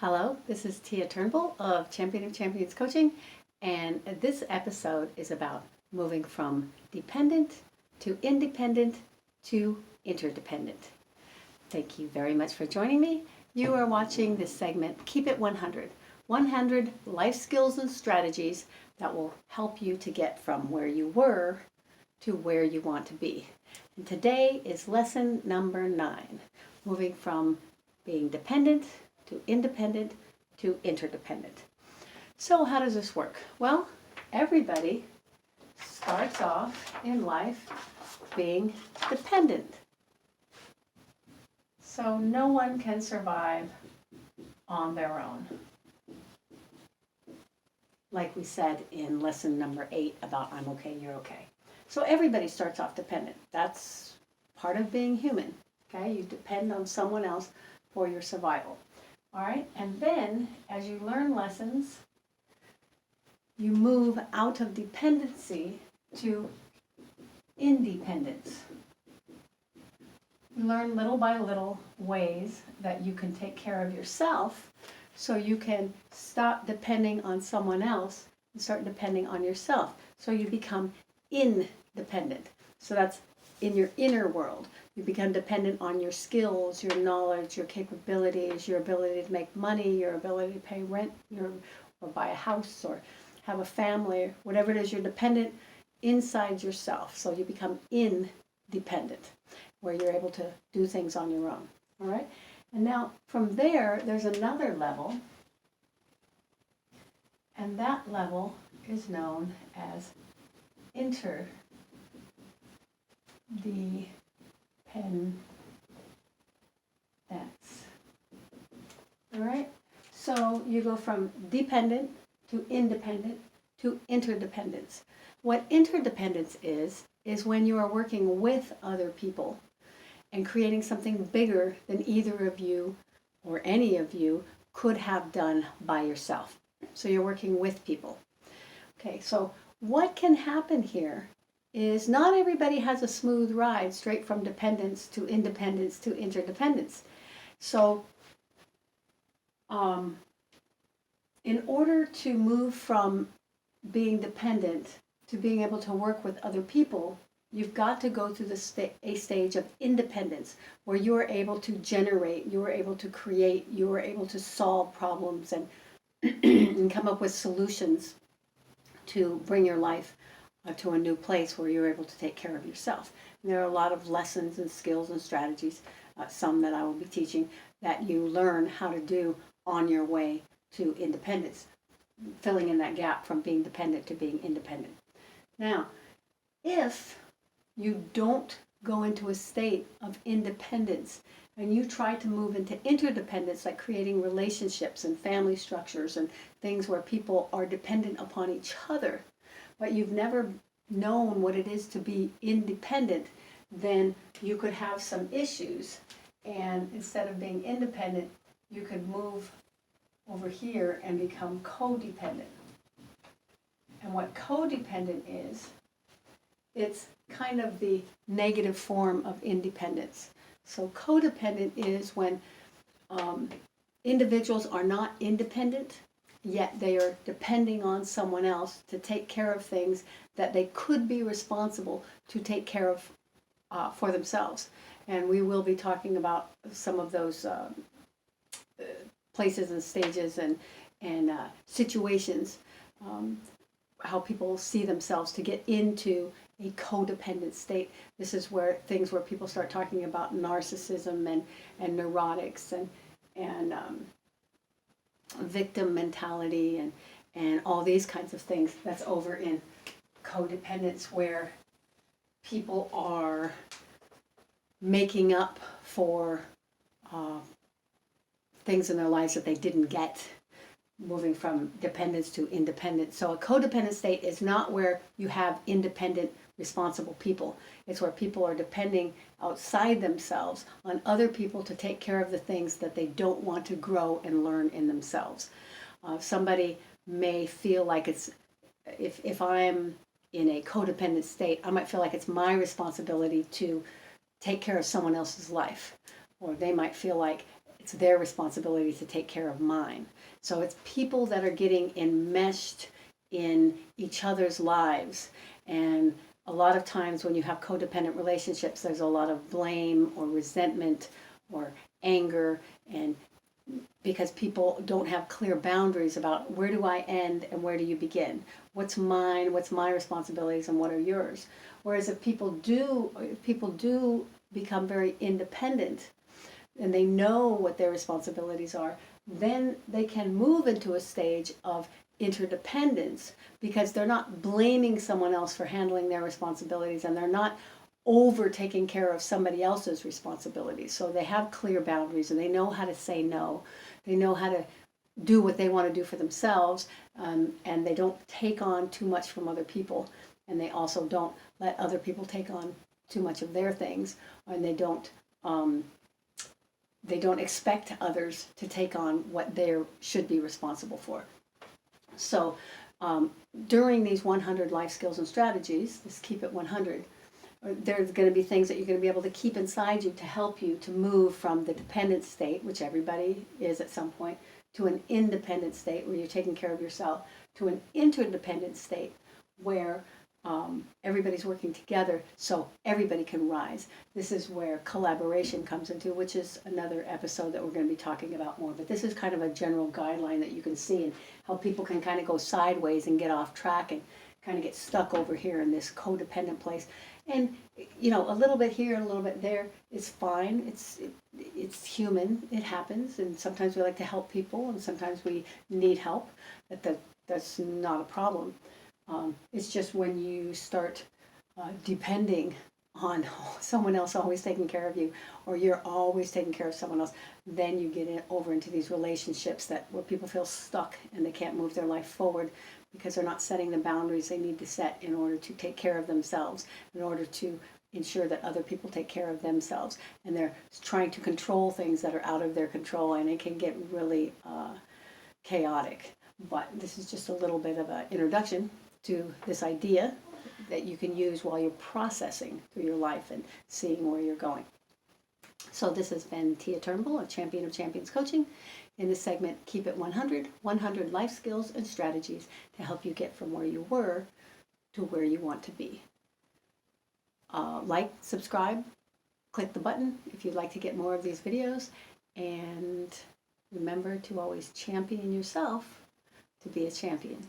Hello, this is Tia Turnbull of Champion of Champions Coaching, and this episode is about moving from dependent to independent to interdependent. Thank you very much for joining me. You are watching this segment, Keep It 100. 100 life skills and strategies that will help you to get from where you were to where you want to be. And today is lesson number 9, moving from being dependent to independent to interdependent. So how does this work? Well, everybody starts off in life being dependent. So no one can survive on their own. Like we said in lesson number 8 about I'm okay, you're okay. So everybody starts off dependent. That's part of being human. Okay, you depend on someone else for your survival. All right, and then as you learn lessons, you move out of dependency to independence. You learn little by little ways that you can take care of yourself so you can stop depending on someone else and start depending on yourself. So you become independent. So that's in your inner world. You become dependent on your skills, your knowledge, your capabilities, your ability to make money, your ability to pay rent, or buy a house, or have a family, whatever it is, you're dependent inside yourself. So you become independent, where you're able to do things on your own. All right? And now from there, there's another level, and that level is known as interdependence. All right? So you go from dependent to independent to interdependence. What interdependence is when you are working with other people and creating something bigger than either of you or any of you could have done by yourself. So you're working with people. Okay, so what can happen here is not everybody has a smooth ride straight from dependence to independence to interdependence. So in order to move from being dependent to being able to work with other people, you've got to go through a stage of independence where you are able to generate, you are able to create, you are able to solve problems and, and come up with solutions to bring your life to a new place where you're able to take care of yourself. And there are a lot of lessons and skills and strategies, some that I will be teaching, that you learn how to do on your way to independence, filling in that gap from being dependent to being independent. Now, if you don't go into a state of independence and you try to move into interdependence, like creating relationships and family structures and things where people are dependent upon each other, but you've never known what it is to be independent, then you could have some issues. And instead of being independent, you could move over here and become codependent. And what codependent is, it's kind of the negative form of independence. So codependent is when individuals are not independent, yet they are depending on someone else to take care of things that they could be responsible to take care of for themselves. And we will be talking about some of those places and stages and situations, how people see themselves to get into a codependent state. This is where people start talking about narcissism and neurotics and victim mentality and all these kinds of things. That's over in codependence, where people are making up for things in their lives that they didn't get, moving from dependence to independence. So a codependent state is not where you have independent, responsible people. It's where people are depending outside themselves on other people to take care of the things that they don't want to grow and learn in themselves. Somebody may feel like it's, if I'm in a codependent state, I might feel like it's my responsibility to take care of someone else's life. Or they might feel like it's their responsibility to take care of mine. So it's people that are getting enmeshed in each other's lives. And a lot of times when you have codependent relationships, there's a lot of blame or resentment or anger, and because people don't have clear boundaries about where do I end and where do you begin? What's mine, what's my responsibilities, and what are yours? Whereas if people do become very independent and they know what their responsibilities are, then they can move into a stage of interdependence, because they're not blaming someone else for handling their responsibilities, and they're not over taking care of somebody else's responsibilities. So they have clear boundaries, and they know how to say no. They know how to do what they want to do for themselves, and they don't take on too much from other people, and they also don't let other people take on too much of their things, and they don't expect others to take on what they should be responsible for. So during these 100 life skills and strategies, this Keep It 100, there's going to be things that you're going to be able to keep inside you to help you to move from the dependent state, which everybody is at some point, to an independent state where you're taking care of yourself, to an interdependent state where everybody's working together so everybody can rise. This is where collaboration comes into, which is another episode that we're going to be talking about more. But this is kind of a general guideline that you can see, and how people can kind of go sideways and get off track and kind of get stuck over here in this codependent place. And you know, a little bit here, a little bit there is fine. It's human. It happens, and sometimes we like to help people, and sometimes we need help. That's not a problem. It's just when you start depending on someone else always taking care of you, or you're always taking care of someone else, then you get over into these relationships where people feel stuck and they can't move their life forward because they're not setting the boundaries they need to set in order to take care of themselves, in order to ensure that other people take care of themselves. And they're trying to control things that are out of their control, and it can get really chaotic. But this is just a little bit of an introduction to this idea that you can use while you're processing through your life and seeing where you're going. So this has been Tia Turnbull, a champion of champions coaching, in this segment, Keep It 100, 100 life skills and strategies to help you get from where you were to where you want to be. Like, subscribe, click the button if you'd like to get more of these videos, and remember to always champion yourself to be a champion.